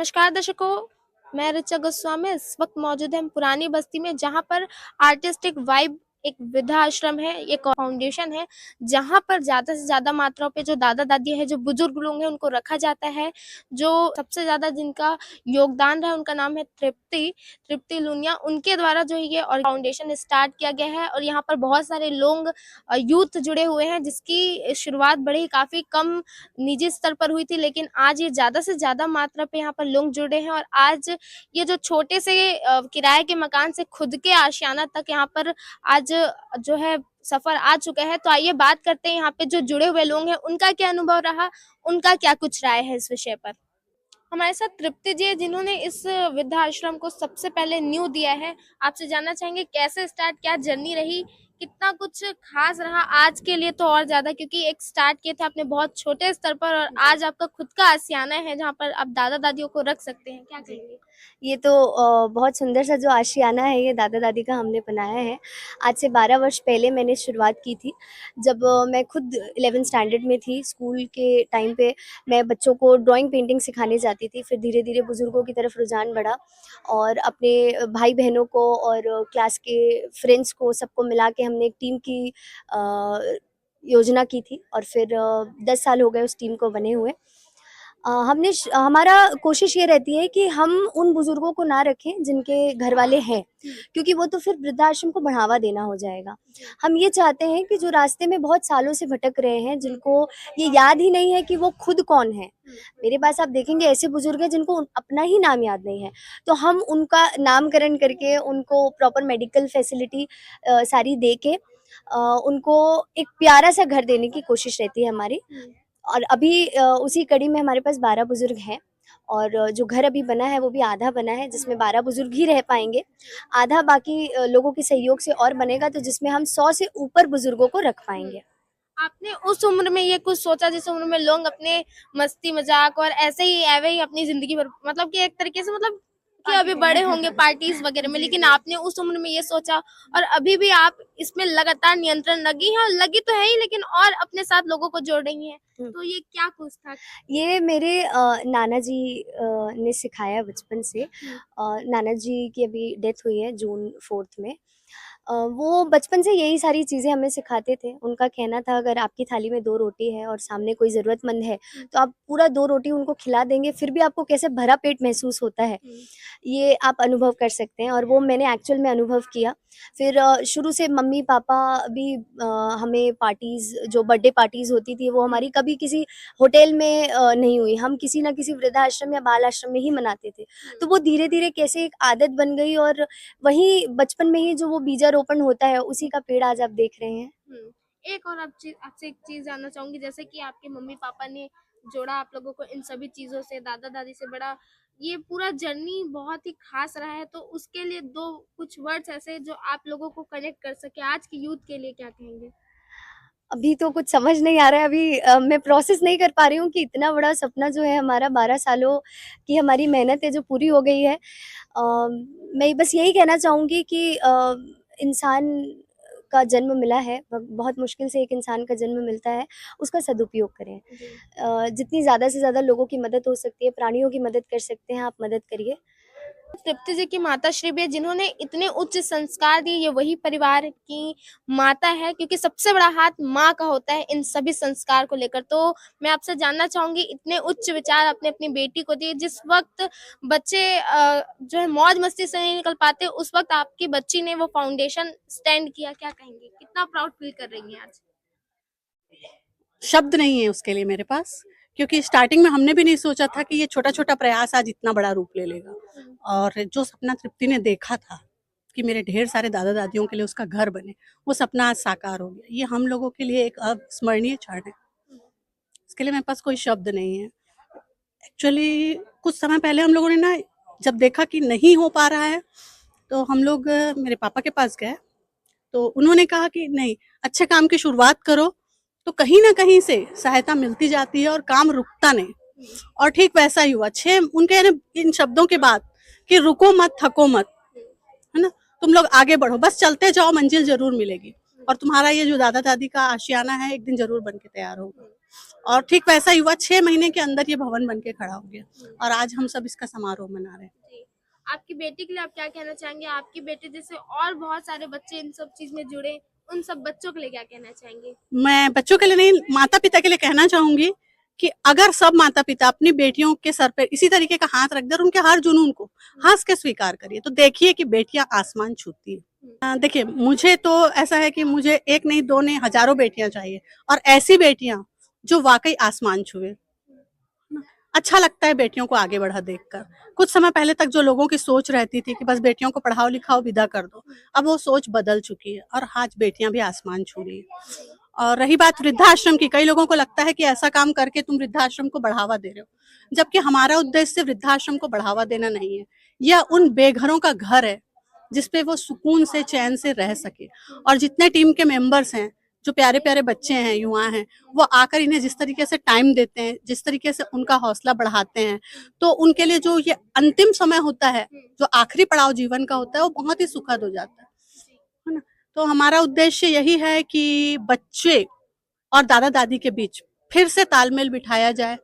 नमस्कार दर्शकों, मैं ऋचा गोस्वामी। इस वक्त मौजूद है हम पुरानी बस्ती में, जहाँ पर आर्टिस्टिक वाइब एक वृद्धाश्रम है, एक फाउंडेशन है, जहाँ पर ज़्यादा से ज़्यादा मात्राओं पे जो दादा-दादी हैं, जो बुजुर्ग लोग हैं, उनको रखा जाता है। जो सबसे ज़्यादा जिनका योगदान रहा है, उनका नाम है तृप्ति लूनिया। उनके द्वारा जो है ये और फाउंडेशन स्टार्ट किया गया है और यहाँ पर बहुत सारे लोग यूथ जुड़े हुए हैं, जिसकी शुरुआत बड़े ही काफ़ी कम निजी स्तर पर हुई थी, लेकिन आज ये ज़्यादा से ज़्यादा मात्रा पे यहाँ पर लोग जुड़े हैं और आज ये जो छोटे से किराए के मकान से खुद के आशियाना तक यहाँ पर आज जो है सफर आ चुका है। तो आइए बात करते हैं यहाँ पे जो जुड़े हुए लोग हैं, उनका क्या अनुभव रहा, उनका क्या कुछ राय है इस विषय पर। हमारे साथ तृप्ति जी है, जिन्होंने इस वृद्धाश्रम को सबसे पहले न्यू दिया है। आपसे जानना चाहेंगे कैसे स्टार्ट, क्या जर्नी रही, कितना कुछ खास रहा आज के लिए तो और ज्यादा, क्योंकि एक स्टार्ट किए थे आपने बहुत छोटे स्तर पर और आज आपका खुद का आशियाना है जहाँ पर आप दादा दादियों को रख सकते हैं। क्या कहेंगे। ये तो बहुत सुंदर सा जो आशियाना है, ये दादा दादी का हमने बनाया है। आज से 12 वर्ष पहले मैंने शुरुआत की थी। जब मैं खुद 11th स्टैंडर्ड में थी, स्कूल के टाइम पे मैं बच्चों को ड्राइंग पेंटिंग सिखाने जाती थी। फिर धीरे धीरे बुज़ुर्गों की तरफ रुझान बढ़ा और अपने भाई बहनों को और क्लास के फ्रेंड्स को सबको मिला के हमने एक टीम की योजना की थी और फिर 10 साल हो गए उस टीम को बने हुए। हमारा कोशिश ये रहती है कि हम उन बुजुर्गों को ना रखें जिनके घर वाले हैं, क्योंकि वो तो फिर वृद्धाश्रम को बढ़ावा देना हो जाएगा। हम ये चाहते हैं कि जो रास्ते में बहुत सालों से भटक रहे हैं, जिनको ये याद ही नहीं है कि वो खुद कौन है। मेरे पास आप देखेंगे ऐसे बुजुर्ग हैं जिनको अपना ही नाम याद नहीं है, तो हम उनका नामकरण करके उनको प्रॉपर मेडिकल फैसिलिटी सारी दे के उनको एक प्यारा सा घर देने की कोशिश रहती है हमारी। और अभी उसी कड़ी में हमारे पास 12 बुजुर्ग हैं और जो घर अभी बना है वो भी आधा बना है, जिसमें 12 बुजुर्ग ही रह पाएंगे। आधा बाकी लोगों के सहयोग से और बनेगा, तो जिसमें हम 100 से ऊपर बुजुर्गों को रख पाएंगे। आपने उस उम्र में ये कुछ सोचा जिस उम्र में लोग अपने मस्ती मजाक और ऐसे ही एवे ही अपनी जिंदगी भर, मतलब कि एक तरीके से, मतलब कि अभी बड़े होंगे पार्टीज वगैरह में, लेकिन आपने उस उम्र में ये सोचा और अभी भी आप इसमें लगातार नियंत्रण लगी है, लगी तो है ही, लेकिन और अपने साथ लोगों को जोड़ रही हैं। तो ये क्या कुछ था। ये मेरे नाना जी ने सिखाया बचपन से। नाना जी की अभी डेथ हुई है जून 4 में। वो बचपन से यही सारी चीज़ें हमें सिखाते थे। उनका कहना था, अगर आपकी थाली में 2 रोटी है और सामने कोई ज़रूरतमंद है, तो आप पूरा 2 रोटी उनको खिला देंगे, फिर भी आपको कैसे भरा पेट महसूस होता है, ये आप अनुभव कर सकते हैं। और वो मैंने एक्चुअल में अनुभव किया। फिर शुरू से मम्मी-पापा भी हमें पार्टीज़, जो बर्थडे पार्टीज़ होती थी, वो हमारी कभी किसी होटल में नहीं हुई। हम किसी न किसी वृद्धाश्रम या बाल आश्रम में ही मनाते थे। तो वो धीरे-धीरे कैसे एक आदत बन गई और वहीं बचपन में ही जो वो बीजारोपण होता है, उसी का पेड़ आज आप देख रहे हैं। एक और आपसे एक चीज जानना चाहूंगी, जैसे कि आपके मम्मी पापा ने जोड़ा आप लोगों को इन सभी चीजों से, दादा दादी से बड़ा, ये पूरा जर्नी बहुत ही खास रहा है। तो उसके लिए दो कुछ वर्ड्स ऐसे जो आप लोगों को कनेक्ट कर सके आज की यूथ के लिए, क्या कहेंगे। अभी तो कुछ समझ नहीं आ रहा है। अभी मैं प्रोसेस नहीं कर पा रही हूँ कि इतना बड़ा सपना जो है हमारा, 12 सालों की हमारी मेहनत है जो पूरी हो गई है। मैं बस यही कहना चाहूँगी कि इंसान का जन्म मिला है, बहुत मुश्किल से एक इंसान का जन्म मिलता है, उसका सदुपयोग करें। जितनी ज़्यादा से ज़्यादा लोगों की मदद हो सकती है, प्राणियों की मदद कर सकते हैं, आप मदद करिए। तृप्ति जी की माता श्री भी है, जिन्होंने इतने उच्च संस्कार दिए। ये वही परिवार की माता है, क्योंकि सबसे बड़ा हाथ माँ का होता है इन सभी संस्कार को लेकर। तो मैं आपसे जानना चाहूंगी, इतने उच्च विचार अपने अपनी बेटी को दिए, जिस वक्त बच्चे जो है मौज मस्ती से नहीं निकल पाते, उस वक्त आपकी बच्ची ने वो फाउंडेशन स्टैंड किया। क्या कहेंगे, कितना प्राउड फील कर रही हैं आज। शब्द नहीं है उसके लिए मेरे पास, क्योंकि स्टार्टिंग में हमने भी नहीं सोचा था कि ये छोटा छोटा प्रयास आज इतना बड़ा रूप ले लेगा। और जो सपना तृप्ति ने देखा था कि मेरे ढेर सारे दादा दादियों के लिए उसका घर बने, वो सपना आज साकार हो गया। ये हम लोगों के लिए एक अविस्मरणीय क्षण है। इसके लिए मेरे पास कोई शब्द नहीं है। एक्चुअली कुछ समय पहले हम लोगों ने ना, जब देखा कि नहीं हो पा रहा है, तो हम लोग मेरे पापा के पास गए। तो उन्होंने कहा कि नहीं, अच्छे काम की शुरुआत करो तो कहीं ना कहीं से सहायता मिलती जाती है और काम रुकता नहीं। और ठीक वैसा ही हुआ। उनके इन शब्दों के बाद कि रुको मत, थको मत, है ना, तुम लोग आगे बढ़ो, बस चलते जाओ, मंजिल जरूर मिलेगी। और तुम्हारा ये जो दादा दादी का आशियाना है, एक दिन जरूर बन के तैयार होगा। और ठीक वैसा ही हुआ, 6 महीने के अंदर ये भवन बन के खड़ा हो गया और आज हम सब इसका समारोह मना रहे हैं। जी। आपकी बेटी के लिए आप क्या कहना चाहेंगे? आपकी बेटी जैसे और बहुत सारे बच्चे इन सब चीज में जुड़े, उन सब बच्चों के लिए क्या कहना चाहेंगे? मैं बच्चों के लिए नहीं, माता पिता के लिए कहना चाहूंगी कि अगर सब माता पिता अपनी बेटियों के सर पे इसी तरीके का हाथ रख दे और उनके हर जुनून को हंस के स्वीकार करिए, तो देखिए कि बेटियां आसमान छूती है। देखिए, मुझे तो ऐसा है कि मुझे एक नहीं, दो नहीं, हजारों बेटियां चाहिए, और ऐसी बेटियां जो वाकई आसमान छुए। अच्छा लगता है बेटियों को आगे बढ़ा देखकर। कुछ समय पहले तक जो लोगों की सोच रहती थी कि बस बेटियों को पढ़ाओ लिखाओ विदा कर दो, अब वो सोच बदल चुकी है और आज बेटियां भी आसमान छू रही है। और रही बात वृद्धाश्रम की, कई लोगों को लगता है कि ऐसा काम करके तुम वृद्धाश्रम को बढ़ावा दे रहे हो, जबकि हमारा उद्देश्य वृद्धाश्रम को बढ़ावा देना नहीं है। यह उन बेघरों का घर है जिसपे वो सुकून से चैन से रह सके। और जितने टीम के मेंबर्स हैं, जो प्यारे प्यारे बच्चे हैं, युवा हैं, वो आकर इन्हें जिस तरीके से टाइम देते हैं, जिस तरीके से उनका हौसला बढ़ाते हैं, तो उनके लिए जो ये अंतिम समय होता है, जो आखिरी पड़ाव जीवन का होता है, वो बहुत ही सुखद हो जाता है ना। तो हमारा उद्देश्य यही है कि बच्चे और दादा दादी के बीच फिर से तालमेल बिठाया जाए,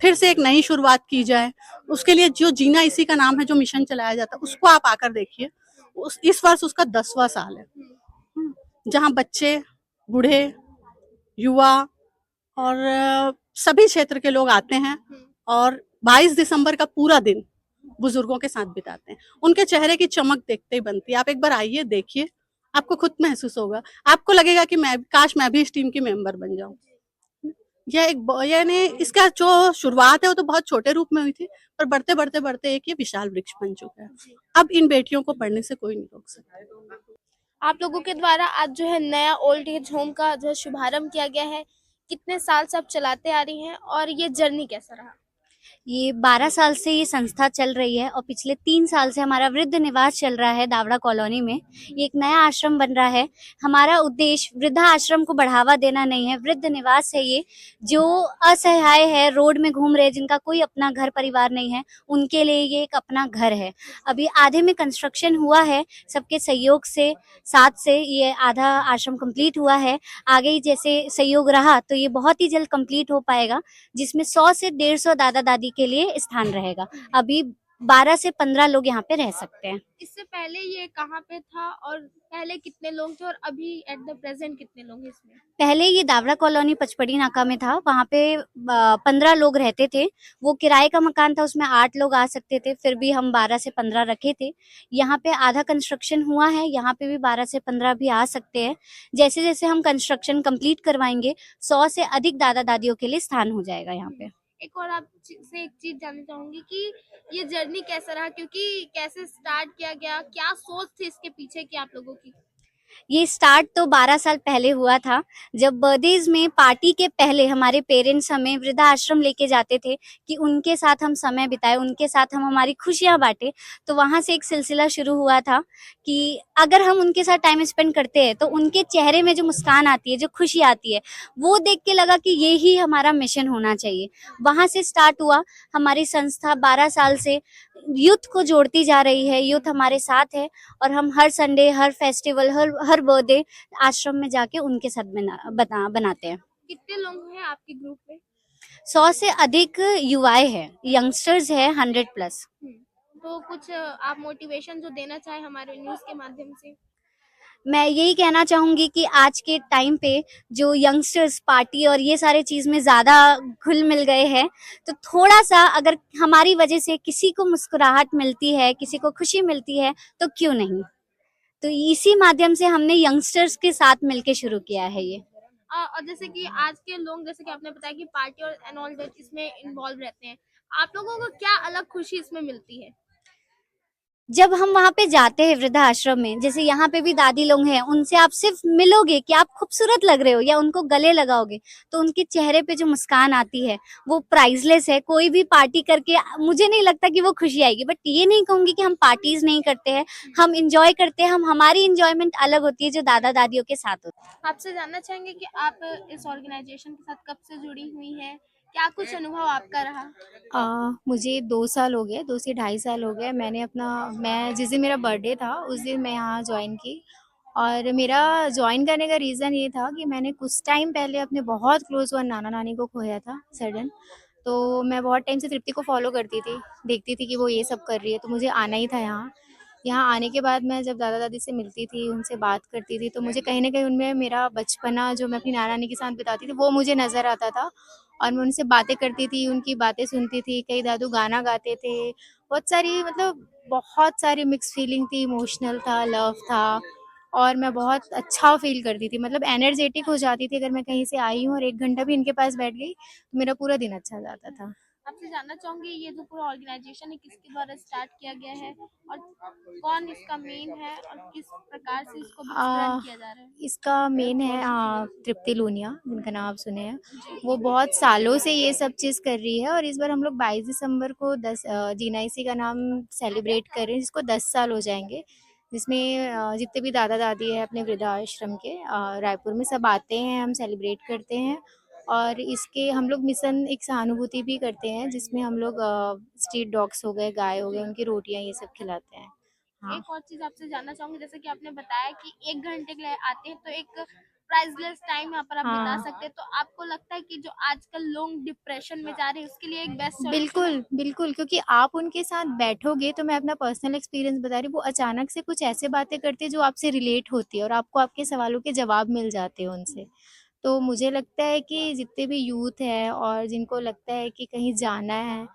फिर से एक नई शुरुआत की जाए। उसके लिए जो जीना इसी का नाम है, जो मिशन चलाया जाता है, उसको आप आकर देखिए। इस वर्ष उसका 10वां साल है, जहाँ बच्चे, बूढ़े, युवा और सभी क्षेत्र के लोग आते हैं और 22 दिसंबर का पूरा दिन बुजुर्गों के साथ बिताते हैं। उनके चेहरे की चमक देखते ही बनती है। आप एक बार आइए, देखिए, आपको खुद महसूस होगा, आपको लगेगा कि काश मैं भी इस टीम की मेंबर बन जाऊं। यानी इसका जो शुरुआत है वो तो बहुत छोटे रूप में हुई थी, पर बढ़ते बढ़ते बढ़ते एक ये विशाल वृक्ष बन चुका है। अब इन बेटियों को पढ़ने से कोई नहीं रोक सकता। आप लोगों के द्वारा आज जो है नया ओल्ड एज होम का जो है शुभारंभ किया गया है, कितने साल से आप चलाते आ रही हैं और ये जर्नी कैसा रहा? ये 12 साल से ये संस्था चल रही है और पिछले 3 साल से हमारा वृद्ध निवास चल रहा है दावड़ा कॉलोनी में। ये एक नया आश्रम बन रहा है। हमारा उद्देश्य वृद्धा आश्रम को बढ़ावा देना नहीं है, वृद्ध निवास है ये, जो असहाय है, रोड में घूम रहे, जिनका कोई अपना घर परिवार नहीं है, उनके लिए ये एक अपना घर है। अभी आधे में कंस्ट्रक्शन हुआ है, सबके सहयोग से, साथ से ये आधा आश्रम कंप्लीट हुआ है। आगे जैसे सहयोग रहा तो ये बहुत ही जल्द कंप्लीट हो पाएगा, जिसमें 100 से 150 दादा दादी के लिए स्थान रहेगा। अभी 12 से 15 लोग यहाँ पे रह सकते हैं। इससे पहले ये कहाँ पे था और पहले कितने लोग थे और अभी एट द प्रेजेंट कितने लोग हैं इसमें? पहले ये दावड़ा कॉलोनी पचपड़ी नाका में था, वहाँ पे 15 लोग रहते थे। वो किराए का मकान था, उसमें 8 लोग आ सकते थे, फिर भी हम 12 से 15 रखे थे। यहाँ पे आधा कंस्ट्रक्शन हुआ है, यहाँ पे भी 12 से 15 भी आ सकते हैं। जैसे जैसे हम कंस्ट्रक्शन कंप्लीट करवाएंगे, 100 से अधिक दादा दादियों के लिए स्थान हो जाएगा यहाँ पे। एक और आप से एक चीज जानना चाहूंगी कि ये जर्नी कैसा रहा, क्योंकि कैसे स्टार्ट किया गया, क्या सोच थी इसके पीछे की आप लोगों की? ये स्टार्ट तो 12 साल पहले हुआ था, जब बर्थडेज में पार्टी के पहले हमारे पेरेंट्स हमें वृद्धा आश्रम लेके जाते थे कि उनके साथ हम समय बिताएं, उनके साथ हम हमारी खुशियां बांटें। तो वहां से एक सिलसिला शुरू हुआ था कि अगर हम उनके साथ टाइम स्पेंड करते हैं तो उनके चेहरे में जो मुस्कान आती है, जो खुशी आती है, वो देख के लगा कि ये ही हमारा मिशन होना चाहिए। वहां से स्टार्ट हुआ। हमारी संस्था 12 साल से यूथ को जोड़ती जा रही है, यूथ हमारे साथ है और हम हर संडे, हर फेस्टिवल, हर बर्थडे आश्रम में जाके उनके साथ बनाते हैं। कितने लोग हैं आपके ग्रुप में? 100 से अधिक युवाएं हैं, यंगस्टर्स है 100 प्लस। तो कुछ आप मोटिवेशन जो देना चाहे हमारे न्यूज के माध्यम से? मैं यही कहना चाहूंगी कि आज के टाइम पे जो यंगस्टर्स पार्टी और ये सारे चीज में ज्यादा घुल मिल गए हैं, तो थोड़ा सा अगर हमारी वजह से किसी को मुस्कुराहट मिलती है, किसी को खुशी मिलती है, तो क्यों नहीं। तो इसी माध्यम से हमने यंगस्टर्स के साथ मिलके शुरू किया है ये। और जैसे कि आज के लोग, जैसे कि आपने बताया कि पार्टी और एंड ऑल दैट इसमें इन्वॉल्व रहते हैं, आप लोगों को क्या अलग खुशी इसमें मिलती है? जब हम वहां पे जाते हैं वृद्धा आश्रम में, जैसे यहाँ पे भी दादी लोग हैं, उनसे आप सिर्फ मिलोगे कि आप खूबसूरत लग रहे हो या उनको गले लगाओगे, तो उनके चेहरे पे जो मुस्कान आती है वो प्राइसलेस है। कोई भी पार्टी करके मुझे नहीं लगता कि वो खुशी आएगी, बट ये नहीं कहूंगी कि हम पार्टीज नहीं करते हैं, हम इंजॉय करते हैं। हमारी इंजॉयमेंट अलग होती है जो दादा दादियों के साथ होती है। आपसे जानना चाहेंगे कि आप इस ऑर्गेनाइजेशन के साथ कब से जुड़ी हुई हैं, क्या कुछ अनुभव आपका रहा? मुझे 2 साल हो गए, 2 से ढाई साल हो गए। मैं जिस दिन मेरा बर्थडे था उस दिन मैं यहाँ ज्वाइन की और मेरा जॉइन करने का रीज़न ये था कि मैंने कुछ टाइम पहले अपने बहुत क्लोज वन नाना नानी को खोया था सडन। तो मैं बहुत टाइम से तृप्ति को फॉलो करती थी, देखती थी कि वो ये सब कर रही है, तो मुझे आना ही था यहाँ। यहाँ आने के बाद मैं जब दादा दादी से मिलती थी, उनसे बात करती थी, तो मुझे कहीं न कहीं उनमें मेरा बचपना जो मैं अपनी नाना नानी के साथ बिताती थी वो मुझे नज़र आता था। और मैं उनसे बातें करती थी, उनकी बातें सुनती थी, कई दादू गाना गाते थे, बहुत सारी मतलब बहुत सारी मिक्स फीलिंग थी, इमोशनल था, लव था। और मैं बहुत अच्छा फ़ील करती थी, मतलब एनर्जेटिक हो जाती थी अगर मैं कहीं से आई हूँ और 1 घंटा भी इनके पास बैठ गई, तो मेरा पूरा दिन अच्छा जाता था। आपसे जानना चाहूंगी ये जो पूरा ऑर्गेनाइजेशन है किसके द्वारा स्टार्ट किया गया है और कौन इसका मेन है और किस प्रकार से इसको रन अ, किया जा रहा है? इसका मेन है तृप्ति लूनिया, जिनका नाम आप सुने हैं। वो बहुत सालों से ये सब चीज़ कर रही है और इस बार हम लोग 22 दिसंबर को जीनाईसी का नाम सेलिब्रेट कर रहे हैं, जिसको 10 साल हो जाएँगे। जिसमें जितने भी दादा-दादी हैं अपने वृद्धाश्रम के, रायपुर में सब आते हैं, हम सेलिब्रेट करते हैं। और इसके हम लोग मिशन एक सहानुभूति भी करते हैं, जिसमें हम लोग स्ट्रीट डॉग्स हो गए, गाय हो गए, उनकी रोटियाँ ये सब खिलाते हैं। हाँ। एक और चीज आपसे जानना चाहूंगी जैसे कि आपने बताया कि 1 घंटे के लिए आते हैं तो एक प्राइसलेस टाइम यहाँ पर आप बिता हाँ। सकते हैं, तो आपको लगता है कि जो आजकल लोग डिप्रेशन में जा रहे हैं उसके लिए एक बेस्ट सॉल्यूशन है? बिल्कुल, बिल्कुल, क्योंकि आप उनके साथ बैठोगे तो मैं अपना पर्सनल एक्सपीरियंस बता रही हूँ, वो अचानक से कुछ ऐसे बातें करते हैं जो आपसे रिलेट होती है और आपको आपके सवालों के जवाब मिल जाते हैं उनसे। तो मुझे लगता है कि जितने भी यूथ हैं और जिनको लगता है कि कहीं जाना है,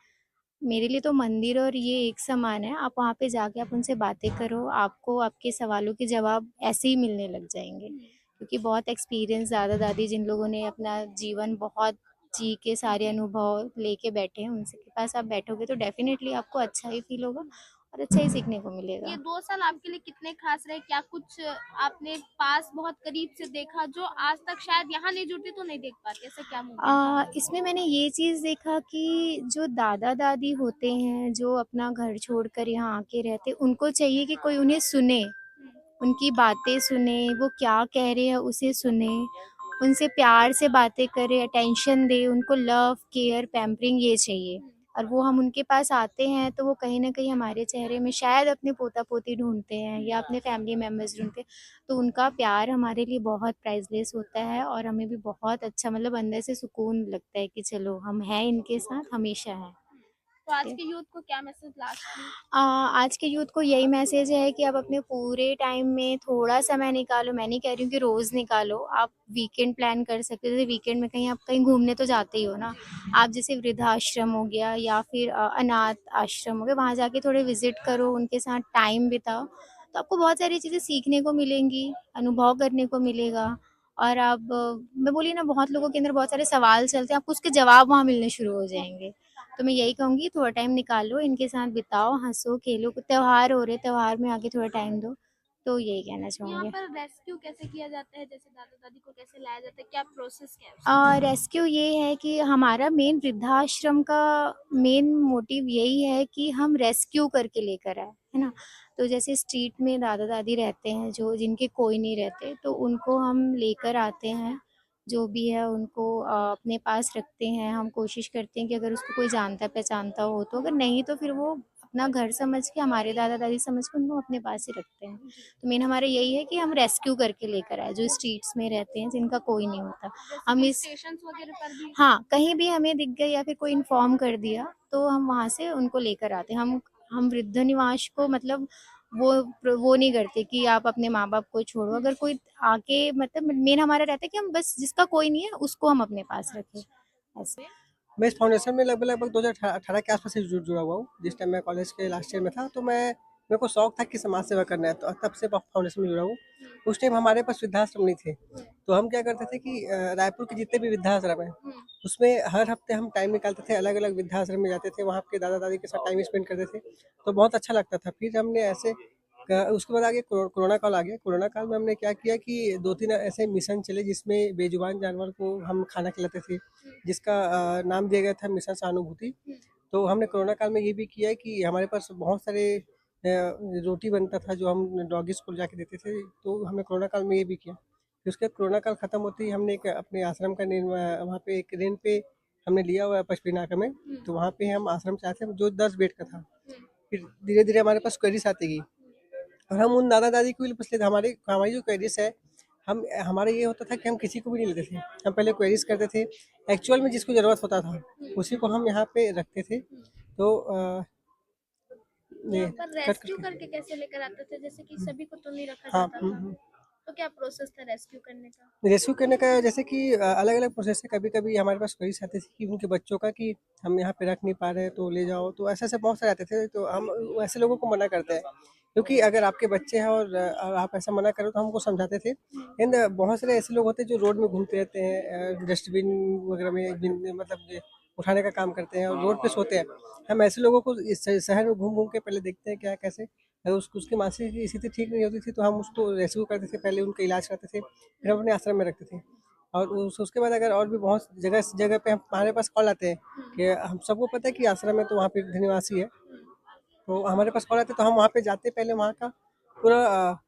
मेरे लिए तो मंदिर और ये एक समान है। आप वहाँ पे जाके आप उनसे बातें करो, आपको आपके सवालों के जवाब ऐसे ही मिलने लग जाएँगे। क्योंकि बहुत एक्सपीरियंस दादा-दादी जिन लोगों ने अपना जीवन बहुत जी के सारे अनुभव लेके बैठे हैं, उनसे के पास आप बैठोगे तो डेफ़िनेटली आपको अच्छा ही फ़ील होगा और अच्छा ही सीखने को ये मिलेगा। 2 साल आपके लिए कितने खास रहे? क्या कुछ आपने पास बहुत करीब से देखा जो आज तक शायद यहाँ नहीं जुड़ती तो नहीं देख पाते? ऐसा क्या मोमेंट था? इसमें मैंने ये चीज़ देखा कि जो दादा-दादी होते हैं, जो अपना घर छोड़कर यहाँ आके रहते हैं, उनको चाहिए कि कोई उन्हें सुने, उनकी बातें सुने, वो क्या कह रहे हैं उसे सुने, उनसे प्यार से बातें करे, अटेंशन दे, उनको लव, केयर, पैम्परिंग ये चाहिए। और वो हम उनके पास आते हैं तो वो कहीं न कहीं हमारे चेहरे में शायद अपने पोता-पोती ढूँढते हैं या अपने फैमिली मेंबर्स ढूँढते हैं। तो उनका प्यार हमारे लिए बहुत प्राइसलेस होता है और हमें भी बहुत अच्छा मतलब अंदर से सुकून लगता है कि चलो हम हैं इनके साथ, हमेशा हैं। तो आज के यूथ को क्या मैसेज लास्ट में? आज के यूथ को यही मैसेज है कि आप अपने पूरे टाइम में थोड़ा समय निकालो, मैं नहीं कह रही हूँ कि रोज़ निकालो, आप वीकेंड प्लान कर सकते हो, जैसे वीकेंड में कहीं आप कहीं घूमने तो जाते ही हो ना, आप जैसे वृद्धाश्रम हो गया या फिर अनाथ आश्रम हो गया, वहाँ जाके थोड़े विज़िट करो, उनके साथ टाइम बिताओ, तो आपको बहुत सारी चीज़ें सीखने को मिलेंगी, अनुभव करने को मिलेगा। और आप मैं बोली ना बहुत लोगों के अंदर बहुत सारे सवाल चलते हैं, आपको उसके जवाब वहाँ मिलने शुरू हो जाएँगे। तो मैं यही कहूँगी थोड़ा टाइम निकालो, इनके साथ बिताओ, हँसो, खेलो, त्योहार हो रहे, त्योहार में आके थोड़ा टाइम दो, तो यही कहना यहाँ चाहूँगी। पर रेस्क्यू कैसे किया जाता है? जैसे दादा-दादी को कैसे लाया जाता है? क्या प्रोसेस क्या है उसका? रेस्क्यू ये है कि हमारा मेन वृद्धाश्रम का मेन मोटिव यही है कि हम रेस्क्यू करके लेकर आए, है ना? तो जैसे स्ट्रीट में दादा-दादी रहते हैं जो जिनके कोई नहीं रहते, तो उनको हम लेकर आते हैं, जो भी है उनको अपने पास रखते हैं। हम कोशिश करते हैं कि अगर उसको कोई जानता-पहचानता हो तो, अगर नहीं तो फिर वो अपना घर समझ के हमारे दादा-दादी समझ के उनको अपने पास ही रखते हैं। तो मेन हमारा यही है कि हम रेस्क्यू करके लेकर आए, जो स्ट्रीट्स में रहते हैं, जिनका कोई नहीं होता। जैसे हम कि इस स्टेशंस वगैरह पर भी? हाँ, कहीं भी हमें दिख गए या फिर कोई इन्फॉर्म कर दिया, तो हम वहाँ से उनको लेकर आते हैं। हम वृद्ध निवास को मतलब वो नहीं करते कि आप अपने माँ-बाप को छोड़ो। अगर कोई आके मतलब मेन हमारा रहता है कि हम बस जिसका कोई नहीं है, उसको हम अपने पास रखें, ऐसे। मैं इस फाउंडेशन में लगभग लगभग 2018 के आसपास से जुड़ा हुआ हूँ। जिस टाइम मैं कॉलेज के लास्ट ईयर में था, तो मेरे को शौक था कि समाज सेवा करना है, तो तब से फाउंडेशन में जुड़ा हूँ। उस टाइम हमारे पास वृद्धाश्रम नहीं थे, तो हम क्या करते थे कि रायपुर के जितने भी वृद्धाश्रम हैं, उसमें हर हफ्ते हम टाइम निकालते थे, अलग अलग वृद्धाश्रम में जाते थे, वहाँ के दादा दादी के साथ टाइम स्पेंड करते थे, तो बहुत अच्छा लगता था। फिर हमने ऐसे उसके बाद आगे कोरोना काल आ गया। कोरोना काल में हमने क्या किया कि 2-3 ऐसे मिशन चले जिसमें बेजुबान जानवर को हम खाना खिलाते थे, जिसका नाम दिया गया था मिशन सहानुभूति। तो हमने कोरोना काल में ये भी किया है कि हमारे पास बहुत सारे रोटी बनता था जो हम डॉगीज़ को जाके देते थे, तो हमने कोरोना काल में ये भी किया। फिर उसके बाद कोरोना काल खत्म होते ही हमने एक अपने आश्रम का वहाँ पे एक रेंट पे हमने लिया हुआ है पशुपतिनाका में, तो वहाँ पे हम आश्रम चाहते हैं जो 10 बेड का था। फिर धीरे-धीरे हमारे पास क्वेरीज़ आती गई और हम उन दादा-दादी को भी पूछ लेते, हमारी हमारी जो क्वेरीज़ है, हमारा ये होता था कि हम किसी को भी नहीं लेते थे। हम पहले क्वेरीज़ करते थे, एक्चुअल में जिसको ज़रूरत होता था, उसी को हम यहाँ पे रखते थे। तो ये यहाँ पर कट रेस्क्यू करके करके कैसे लेकर आते थे? जैसे कि सभी को तो नहीं रखा हाँ, जाता था। तो क्या प्रोसेस था रेस्क्यू करने का? रेस्क्यू करने का जैसे कि अलग-अलग प्रोसेस है। कभी-कभी हमारे पास क्वेरीज़ आती थी कि उनके बच्चों का कि हम यहाँ पे रख नहीं पा रहे हैं तो ले जाओ, तो ऐसे-ऐसे बहुत सारे आते थे, तो हम ऐसे लोगों को मना करते हैं। क्योंकि अगर आपके बच्चे हैं और आप ऐसा मना करो तो हम उनको समझाते थे। एंड बहुत सारे ऐसे लोग होते हैं जो रोड में घूमते रहते हैं, डस्टबिन वगैरह में मतलब ये उठाने का काम करते हैं और रोड पे सोते हैं। हम ऐसे लोगों को इस शहर में घूम-घूम के पहले देखते हैं क्या कैसे, अगर उसकी मानसिक स्थिति ठीक नहीं होती थी तो हम उसको रेस्क्यू करते थे, पहले उनका इलाज करते थे, फिर हम अपने आश्रम में रखते थे। और उसके बाद अगर और भी बहुत जगह जगह पे हमारे पास कॉल आते हैं कि हम सबको पता है कि आश्रम में तो वहाँ पे वृद्ध निवासी है, तो हमारे पास कॉल आते हैं तो हम वहाँ पे जाते, पहले वहाँ का पूरा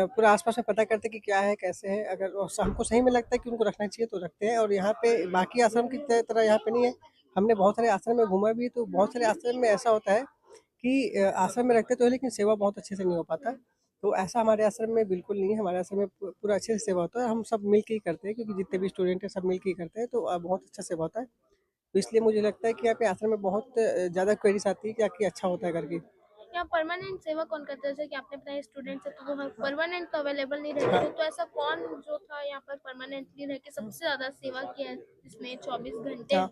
पूरा आस-पास में पता करते हैं कि क्या है, कैसे है, अगर हमको सही में लगता है कि उनको रखना चाहिए तो रखते हैं। और यहाँ पे बाकी आश्रम की तरह यहाँ पे नहीं है। हमने बहुत सारे आश्रम में घूमा भी, तो बहुत सारे आश्रम में ऐसा होता है कि आश्रम में रखते तो हैं लेकिन सेवा बहुत अच्छे से नहीं हो पाता। तो ऐसा हमारे आश्रम में बिल्कुल नहीं है, हमारे आश्रम में पूरा अच्छे से सेवा होता है, हम सब मिल के ही करते हैं क्योंकि जितने भी स्टूडेंट हैं सब मिल के ही करते हैं, तो बहुत अच्छा सेवा होता है। तो इसलिए मुझे लगता है कि यहाँ पे आश्रम में बहुत ज़्यादा क्वेरीज़ आती है कि आके अच्छा होता है करके। यहाँ परमानेंट सेवा कौन करता है? जैसे कि आपने बताया स्टूडेंट्स है तो वो परमानेंट तो अवेलेबल नहीं रहते हाँ, थे, तो ऐसा कौन जो था यहाँ पर परमानेंटली रह के सबसे ज्यादा सेवा किया है, जिसने 24 घंटे हाँ।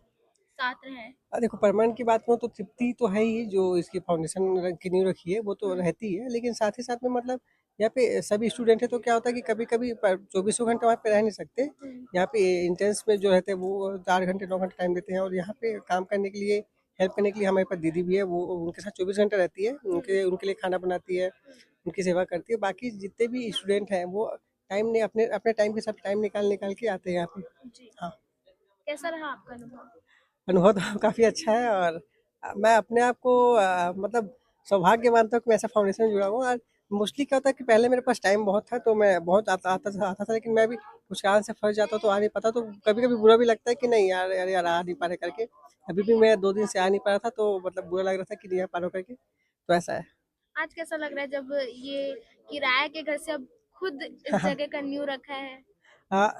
साथ रहे हैं? देखो परमानेंट की बात करूँ तो तृप्ति तो है ही, जो इसकी फाउंडेशन की नींव रखी है वो तो रहती है, लेकिन साथ ही साथ में मतलब यहाँ पे सभी स्टूडेंट है तो क्या होता है कि कभी-कभी चौबीसों घंटे वहाँ पे रह नहीं सकते। यहाँ पे इंटर्न्स में जो रहते हैं वो 4 घंटे 9 घंटे टाइम देते हैं, और यहाँ पे काम करने के लिए, हेल्प करने के लिए हमारे पास दीदी भी है, वो उनके साथ 24 घंटे रहती है, उनके उनके लिए खाना बनाती है, उनकी सेवा करती है। बाकी जितने भी स्टूडेंट हैं वो टाइम ने अपने अपने टाइम के साथ टाइम निकाल निकाल के आते हैं यहाँ पे। जी। हाँ। कैसा रहा आपका अनुभव? अनुभव तो काफ़ी अच्छा है, और मैं अपने आप को मतलब सौभाग्य मानता हूँ कि मैं ऐसा फाउंडेशन में जुड़ा हूँ। और मोस्टली क्या होता है कि पहले मेरे पास टाइम बहुत था तो मैं बहुत आता था, लेकिन मैं भी कुछ कारण से फँस जाता तो आ नहीं पाता, तो कभी-कभी बुरा भी लगता है कि नहीं यार, अरे यार आ नहीं पा रहे करके। अभी भी मैं 2 दिन से आ नहीं पा रहा था, तो मतलब बुरा लग रहा था कि नहीं आ पा रहा हूँ करके, तो ऐसा है। आज कैसा लग रहा है जब ये किराए के घर से अब खुद इस जगह का न्यू रखा है?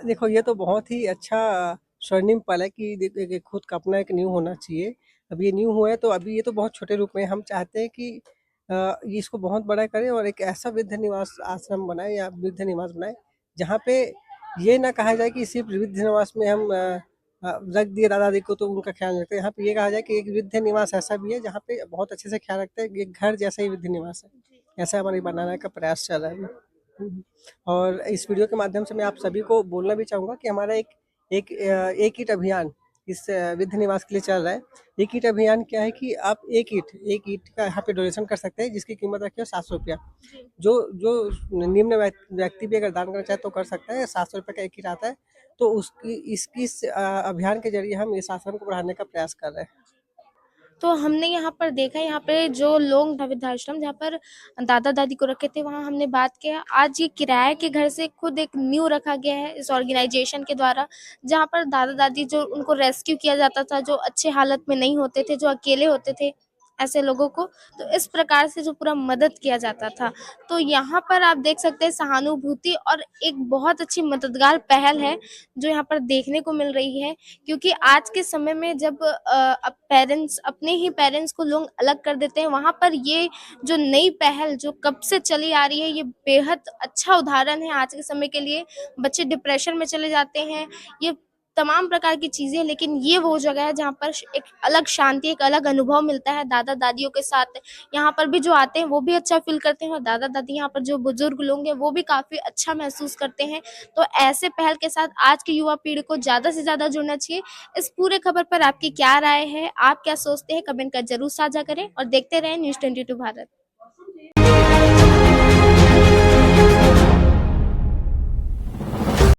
देखो ये तो बहुत ही अच्छा स्वर्णिम पल है कि देखो कि खुद का अपना एक न्यू होना चाहिए। अब ये न्यू हुआ है तो अभी ये तो बहुत छोटे रूप में है। हम चाहते हैं कि ये इसको बहुत बड़ा करें और एक ऐसा वृद्ध निवास आश्रम बनाएँ या वृद्ध निवास बनाएँ, जहाँ पे ये ना कहा जाए कि सिर्फ़ वृद्ध निवास में हम रख दिए दादा-दादी को तो उनका ख़्याल नहीं रखते। यहाँ पे ये कहा जाए कि एक वृद्ध निवास ऐसा भी है जहाँ पे बहुत अच्छे से ख़्याल रखते हैं, एक घर जैसा ही वृद्ध निवास है। ऐसा हमारे बनाने का प्रयास चल रहा है अभी। हुँ। और इस वीडियो के माध्यम से मैं आप सभी को बोलना भी चाहूँगा कि हमारा एक ईंट अभियान इस वृद्ध निवास के लिए चल रहा है। एक ईंट अभियान क्या है कि आप एक ईंट का यहाँ पे डोनेशन कर सकते हैं, जिसकी कीमत रखी है ₹700। जो जो निम्न व्यक्ति भी अगर दान करना चाहे तो कर सकता है। ₹700 का एक ईंट आता है। तो उसकी इस अभियान के ज़रिए हम इस आश्रम को बढ़ाने का प्रयास कर रहे हैं। तो हमने यहाँ पर देखा, यहाँ पे जो लोग था वृद्धाश्रम जहाँ पर दादा दादी को रखे थे, वहाँ हमने बात किया। आज ये किराए के घर से खुद एक न्यू रखा गया है इस ऑर्गेनाइजेशन के द्वारा, जहाँ पर दादा दादी जो उनको रेस्क्यू किया जाता था, जो अच्छे हालत में नहीं होते थे, जो अकेले होते थे ऐसे लोगों को, तो इस प्रकार से जो पूरा मदद किया जाता था। तो यहाँ पर आप देख सकते हैं सहानुभूति और एक बहुत अच्छी मददगार पहल है जो यहाँ पर देखने को मिल रही है, क्योंकि आज के समय में जब अब पेरेंट्स अपने ही पेरेंट्स को लोग अलग कर देते हैं, वहाँ पर ये जो नई पहल जो कब से चली आ रही है, ये बेहद अच्छा उदाहरण है आज के समय के लिए। बच्चे डिप्रेशन में चले जाते हैं, ये तमाम प्रकार की चीज़ें, लेकिन ये वो जगह है जहाँ पर एक अलग शांति, एक अलग अनुभव मिलता है। दादा-दादियों के साथ यहाँ पर भी जो आते हैं वो भी अच्छा फ़ील करते हैं, और दादा-दादी यहाँ पर जो बुज़ुर्ग लोग हैं वो भी काफ़ी अच्छा महसूस करते हैं। तो ऐसे पहल के साथ आज की युवा पीढ़ी को ज़्यादा से ज़्यादा जुड़ना चाहिए। इस पूरे खबर पर आपकी क्या राय है? आप क्या सोचते हैं? कमेंट कर ज़रूर साझा करें और देखते रहें न्यूज़ 22 भारत।